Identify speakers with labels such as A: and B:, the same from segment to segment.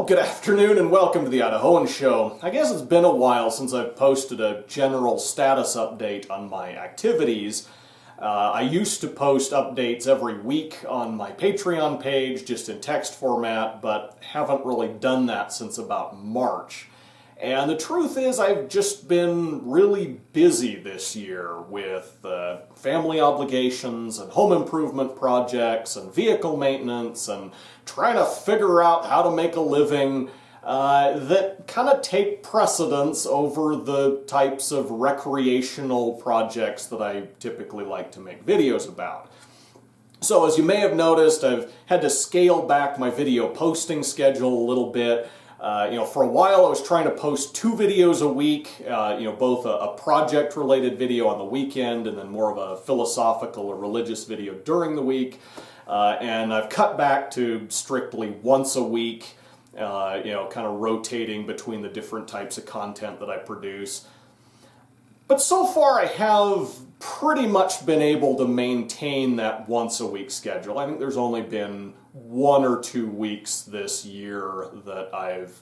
A: Well, good afternoon and welcome to the Idahoan Show. I guess it's been a while since I've posted a general status update on my activities. I used to post updates every week on my Patreon page, just in text format, but haven't really done that since about March. And the truth is, I've just been really busy this year with family obligations and home improvement projects and vehicle maintenance and trying to figure out how to make a living that kind of take precedence over the types of recreational projects that I typically like to make videos about. So as you may have noticed, I've had to scale back my video posting schedule a little bit. For a while I was trying to post 2 videos a week, both a project-related video on the weekend and then more of a philosophical or religious video during the week. And I've cut back to strictly once a week, kind of rotating between the different types of content that I produce. But so far I have pretty much been able to maintain that once a week schedule. I think there's only been 1 or 2 weeks this year that I've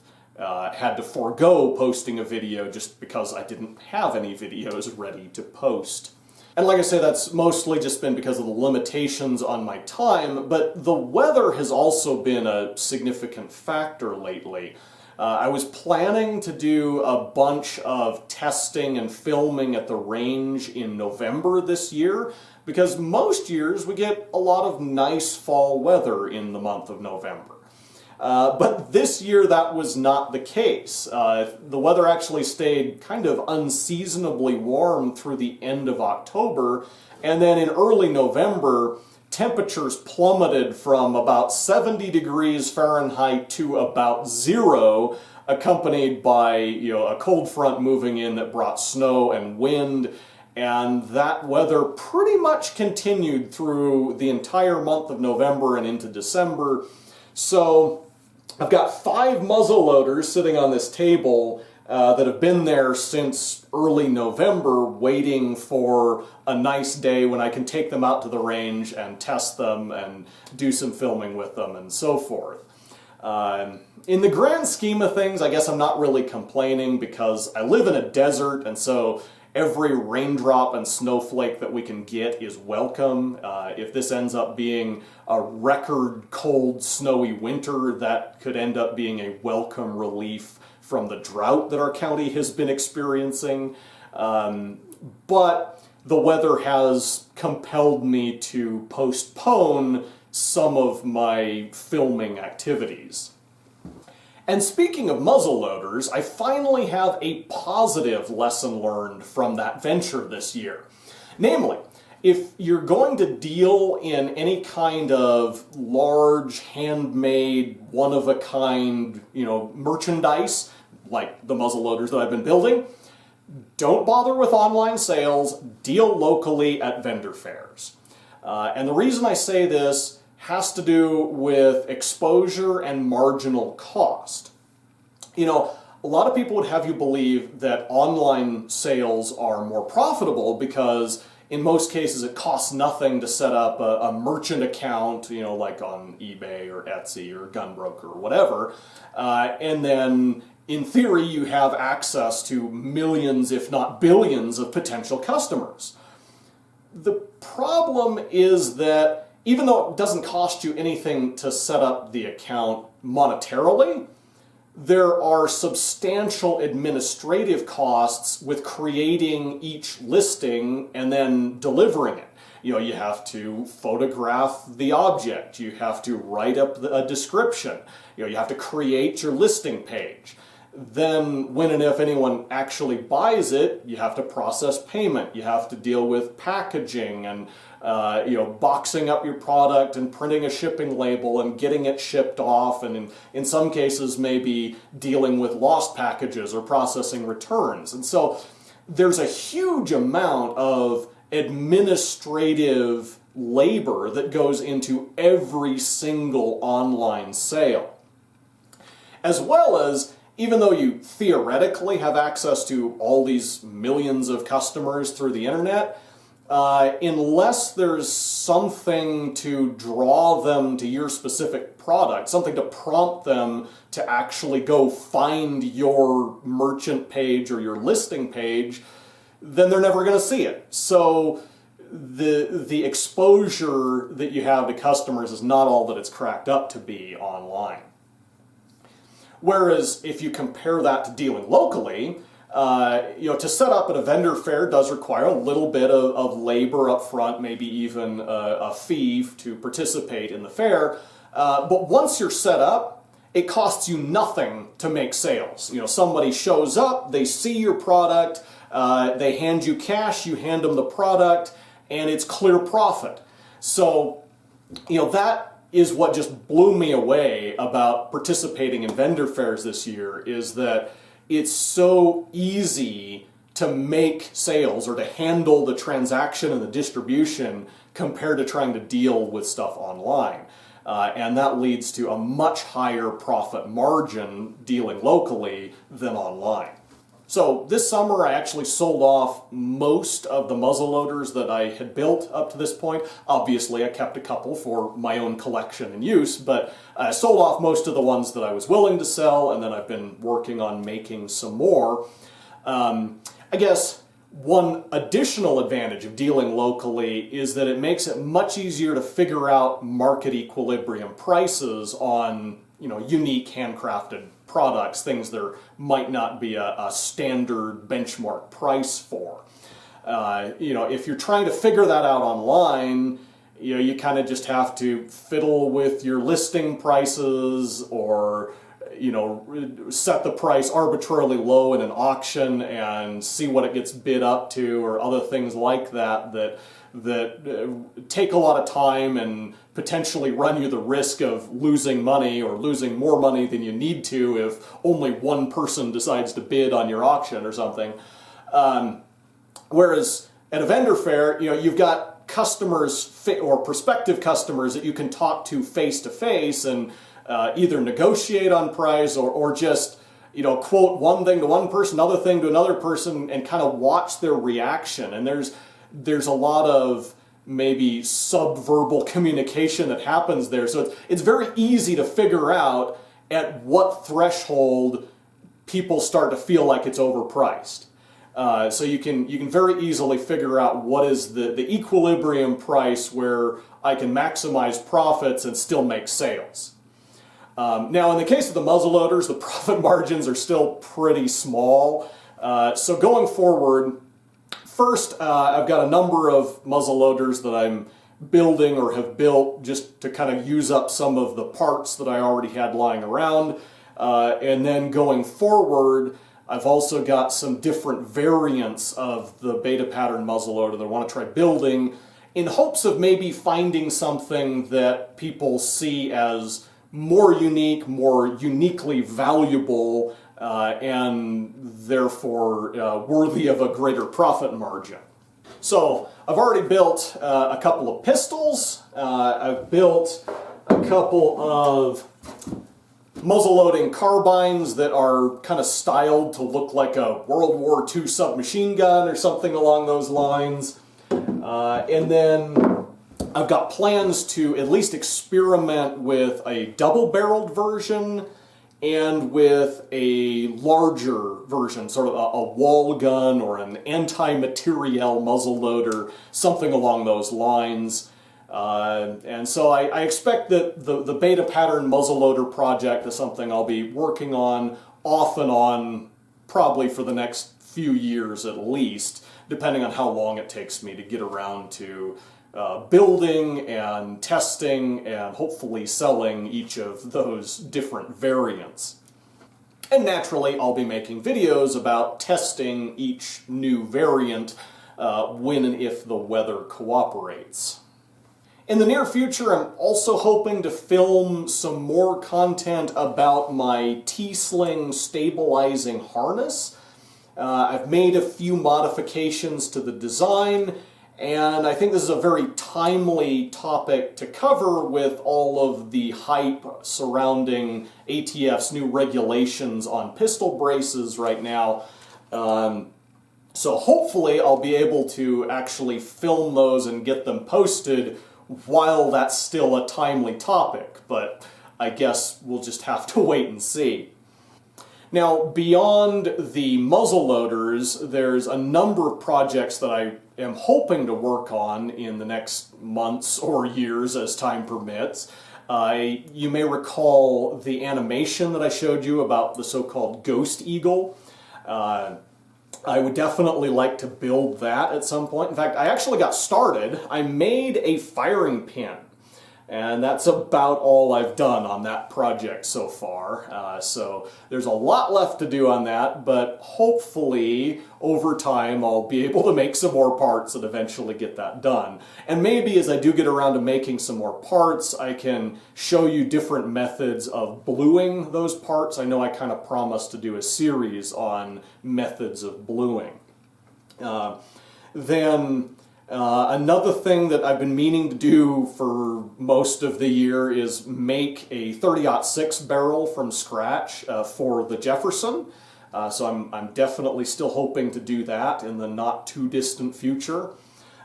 A: had to forego posting a video just because I didn't have any videos ready to post. And like I say, that's mostly just been because of the limitations on my time, but the weather has also been a significant factor lately. I was planning to do a bunch of testing and filming at the range in November this year, because most years we get a lot of nice fall weather in the month of November. But this year that was not the case. The weather actually stayed kind of unseasonably warm through the end of October, and then in early November temperatures plummeted from about 70 degrees Fahrenheit to about 0, accompanied by a cold front moving in that brought snow and wind. And that weather pretty much continued through the entire month of November and into December. So I've got 5 muzzleloaders sitting on this table that have been there since early November, waiting for a nice day when I can take them out to the range and test them and do some filming with them and so forth. In the grand scheme of things, I guess I'm not really complaining because I live in a desert, and so every raindrop and snowflake that we can get is welcome. If this ends up being a record cold, snowy winter, that could end up being a welcome relief from the drought that our county has been experiencing. But the weather has compelled me to postpone some of my filming activities. And speaking of muzzleloaders, I finally have a positive lesson learned from that venture this year. Namely, if you're going to deal in any kind of large, handmade, one-of-a-kind, merchandise, like the muzzleloaders that I've been building, don't bother with online sales, deal locally at vendor fairs. And the reason I say this has to do with exposure and marginal cost. A lot of people would have you believe that online sales are more profitable because in most cases it costs nothing to set up a merchant account, like on eBay or Etsy or Gunbroker or whatever, and then in theory you have access to millions, if not billions, of potential customers. The problem is that even though it doesn't cost you anything to set up the account monetarily, there are substantial administrative costs with creating each listing and then delivering it. You have to photograph the object, you have to write up a description, you have to create your listing page. Then when and if anyone actually buys it, you have to process payment, you have to deal with packaging and boxing up your product and printing a shipping label and getting it shipped off, and in some cases maybe dealing with lost packages or processing returns. And so there's a huge amount of administrative labor that goes into every single online sale. As well as, even though you theoretically have access to all these millions of customers through the internet, unless there's something to draw them to your specific product, something to prompt them to actually go find your merchant page or your listing page, then they're never going to see it. So the exposure that you have to customers is not all that it's cracked up to be online. Whereas if you compare that to dealing locally, to set up at a vendor fair does require a little bit of labor up front, maybe even a fee to participate in the fair. But once you're set up, it costs you nothing to make sales. Somebody shows up, they see your product, they hand you cash, you hand them the product, and it's clear profit. So, that is what just blew me away about participating in vendor fairs this year, is that it's so easy to make sales or to handle the transaction and the distribution compared to trying to deal with stuff online. And that leads to a much higher profit margin dealing locally than online. So this summer I actually sold off most of the muzzleloaders that I had built up to this point. Obviously I kept a couple for my own collection and use, but I sold off most of the ones that I was willing to sell, and then I've been working on making some more. I guess one additional advantage of dealing locally is that it makes it much easier to figure out market equilibrium prices on unique handcrafted products, things there might not be a standard benchmark price for. If you're trying to figure that out online, you kind of just have to fiddle with your listing prices, or set the price arbitrarily low in an auction and see what it gets bid up to, or other things like that take a lot of time and potentially run you the risk of losing money, or losing more money than you need to if only one person decides to bid on your auction or something. Whereas at a vendor fair, you've got customers or prospective customers that you can talk to face face and either negotiate on price or just quote one thing to one person, another thing to another person, and kind of watch their reaction. And there's a lot of maybe subverbal communication that happens there. So it's very easy to figure out at what threshold people start to feel like it's overpriced. So you can very easily figure out what is the equilibrium price where I can maximize profits and still make sales. Now in the case of the muzzleloaders, the profit margins are still pretty small. So going forward, first, I've got a number of muzzleloaders that I'm building or have built just to kind of use up some of the parts that I already had lying around. And then going forward, I've also got some different variants of the beta pattern muzzleloader that I want to try building in hopes of maybe finding something that people see as more unique, more uniquely valuable, and therefore worthy of a greater profit margin. So I've already built a couple of pistols. I've built a couple of muzzle-loading carbines that are kind of styled to look like a World War II submachine gun or something along those lines. And then I've got plans to at least experiment with a double-barreled version and with a larger version, sort of a wall gun or an anti-materiel muzzleloader, something along those lines. And so I expect that the beta pattern muzzleloader project is something I'll be working on off and on probably for the next few years at least, depending on how long it takes me to get around to building and testing and hopefully selling each of those different variants. And naturally, I'll be making videos about testing each new variant when and if the weather cooperates. In the near future, I'm also hoping to film some more content about my T-sling stabilizing harness. I've made a few modifications to the design, and I think this is a very timely topic to cover with all of the hype surrounding ATF's new regulations on pistol braces right now. So hopefully I'll be able to actually film those and get them posted while that's still a timely topic, but I guess we'll just have to wait and see. Now, beyond the muzzleloaders, there's a number of projects that I am hoping to work on in the next months or years as time permits. You may recall the animation that I showed you about the so-called ghost eagle. I would definitely like to build that at some point. In fact, I actually got started. I made a firing pin, and that's about all I've done on that project so far. So there's a lot left to do on that, but hopefully over time I'll be able to make some more parts and eventually get that done. And maybe as I do get around to making some more parts, I can show you different methods of bluing those parts. I know I kind of promised to do a series on methods of bluing. Another thing that I've been meaning to do for most of the year is make a 30-06 barrel from scratch for the Jefferson. So I'm definitely still hoping to do that in the not too distant future.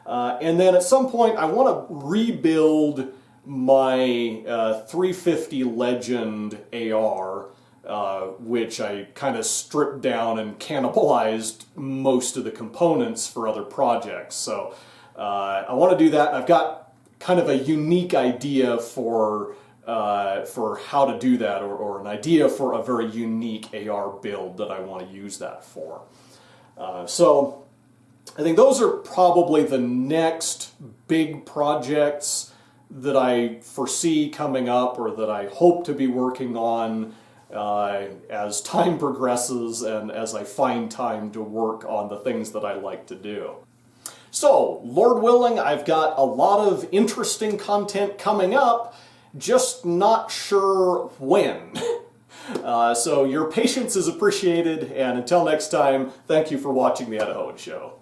A: And then at some point I want to rebuild my 350 Legend AR, which I kind of stripped down and cannibalized most of the components for other projects. So I want to do that. I've got kind of a unique idea for how to do that, or an idea for a very unique AR build that I want to use that for. So I think those are probably the next big projects that I foresee coming up, or that I hope to be working on as time progresses and as I find time to work on the things that I like to do. So, Lord willing, I've got a lot of interesting content coming up, just not sure when. So your patience is appreciated, and until next time, thank you for watching The Idahoan Show.